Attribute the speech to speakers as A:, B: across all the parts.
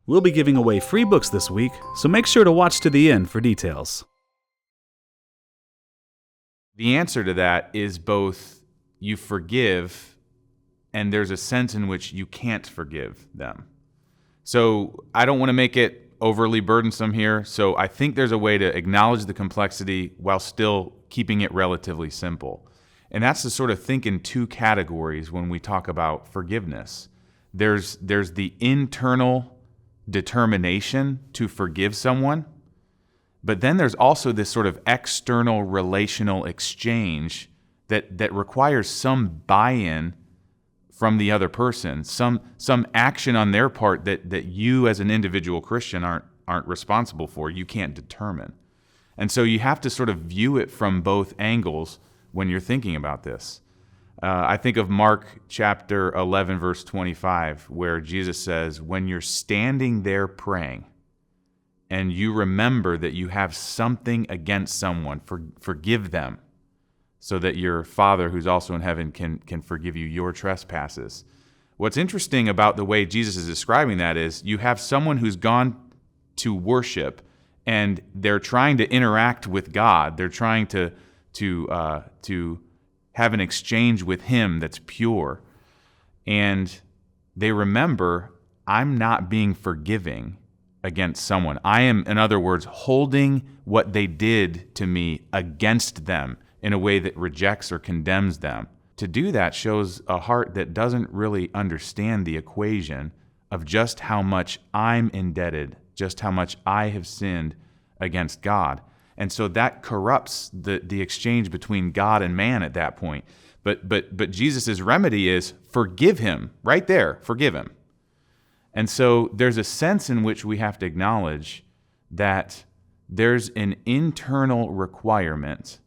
A: We'll be giving away free books this week, so make sure to watch to the end for details.
B: The answer to that is both you forgive and there's a sense in which you can't forgive them. So I don't want to make it overly burdensome here, so I think there's a way to acknowledge the complexity while still keeping it relatively simple. And that's to sort of think in two categories when we talk about forgiveness. There's the internal determination to forgive someone, but then there's also this sort of external relational exchange that requires some buy-in from the other person, some action on their part that you as an individual Christian aren't responsible for, you can't determine. And so you have to sort of view it from both angles when you're thinking about this. I think of Mark chapter 11, verse 25, where Jesus says, when you're standing there praying and you remember that you have something against someone, forgive them so that your Father who's also in heaven can forgive you your trespasses. What's interesting about the way Jesus is describing that is you have someone who's gone to worship and they're trying to interact with God. They're trying to have an exchange with Him that's pure. And they remember, I'm not being forgiving against someone. I am, in other words, holding what they did to me against them in a way that rejects or condemns them. To do that shows a heart that doesn't really understand the equation of just how much I'm indebted, just how much I have sinned against God. And so that corrupts the exchange between God and man at that point. But Jesus' remedy is forgive him, right there, forgive him. And so there's a sense in which we have to acknowledge that there's an internal requirement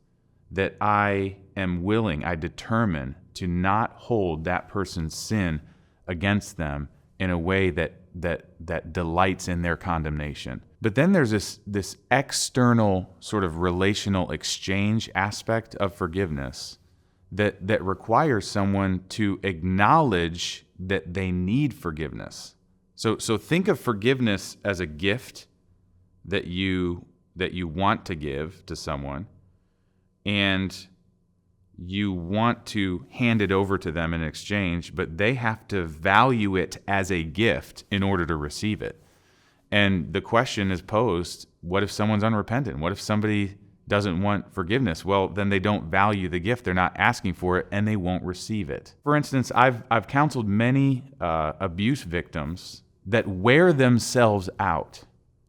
B: that I am willing, I determine to not hold that person's sin against them in a way that delights in their condemnation. But then there's this external sort of relational exchange aspect of forgiveness that requires someone to acknowledge that they need forgiveness. So think of forgiveness as a gift that you want to give to someone, and you want to hand it over to them in exchange, but they have to value it as a gift in order to receive it. And the question is posed, what if someone's unrepentant? What if somebody doesn't want forgiveness? Well, then they don't value the gift. They're not asking for it, and they won't receive it. For instance, I've counseled many abuse victims that wear themselves out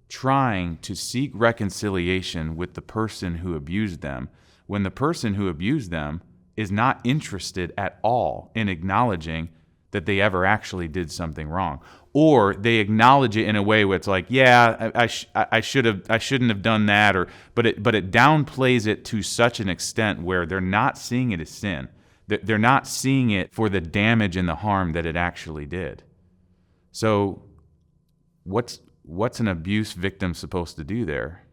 B: trying to seek reconciliation with the person who abused them, when the person who abused them is not interested at all in acknowledging that they ever actually did something wrong. Or they acknowledge it in a way where it's like, yeah, I shouldn't have done that, but it downplays it to such an extent where they're not seeing it as sin. They're not seeing it for the damage and the harm that it actually did. So what's an abuse victim supposed to do there?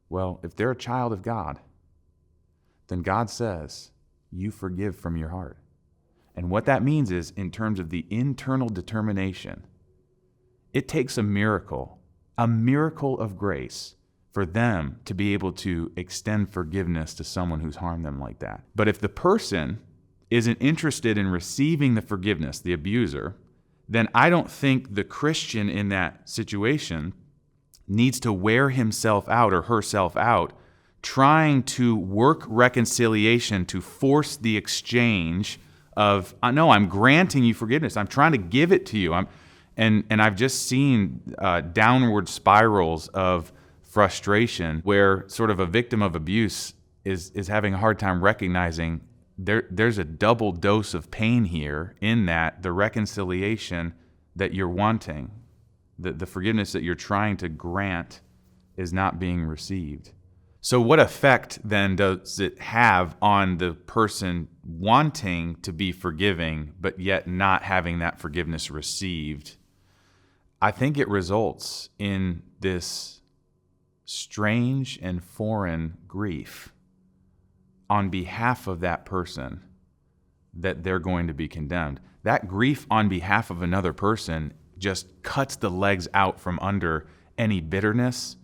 B: Well, if they're a child of God, then God says, you forgive from your heart. And what that means is, in terms of the internal determination, it takes a miracle of grace for them to be able to extend forgiveness to someone who's harmed them like that. But if the person isn't interested in receiving the forgiveness, the abuser, then I don't think the Christian in that situation needs to wear himself out or herself out trying to work reconciliation to force the exchange of, no, I'm granting you forgiveness. I'm trying to give it to you. And I've just seen downward spirals of frustration where sort of a victim of abuse is having a hard time recognizing there's a double dose of pain here in that the reconciliation that you're wanting, the forgiveness that you're trying to grant is not being received. So what effect then does it have on the person wanting to be forgiving but yet not having that forgiveness received? I think it results in this strange and foreign grief on behalf of that person that they're going to be condemned. That grief on behalf of another person just cuts the legs out from under any bitterness,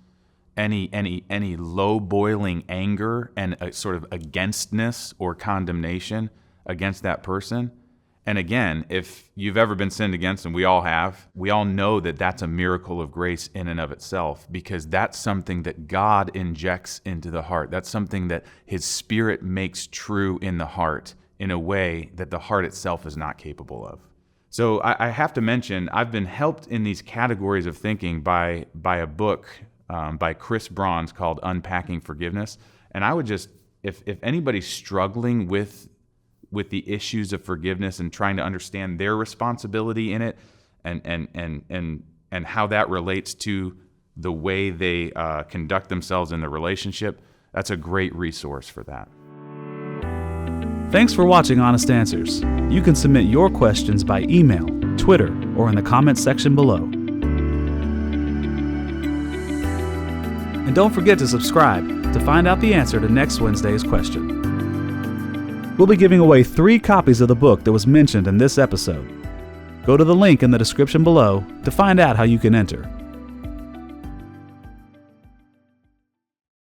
B: any low boiling anger and a sort of againstness or condemnation against that person. And again, if you've ever been sinned against, and we all have, we all know that that's a miracle of grace in and of itself, because that's something that God injects into the heart. That's something that His Spirit makes true in the heart in a way that the heart itself is not capable of. So I have to mention, I've been helped in these categories of thinking by a book by Chris Braun's called Unpacking Forgiveness. And I would just, if anybody's struggling with the issues of forgiveness and trying to understand their responsibility in it and how that relates to the way they conduct themselves in the relationship, that's a great resource for that.
A: Thanks for watching Honest Answers. You can submit your questions by email, Twitter, or in the comments section below. And don't forget to subscribe to find out the answer to next Wednesday's question. We'll be giving away 3 copies of the book that was mentioned in this episode. Go to the link in the description below to find out how you can enter.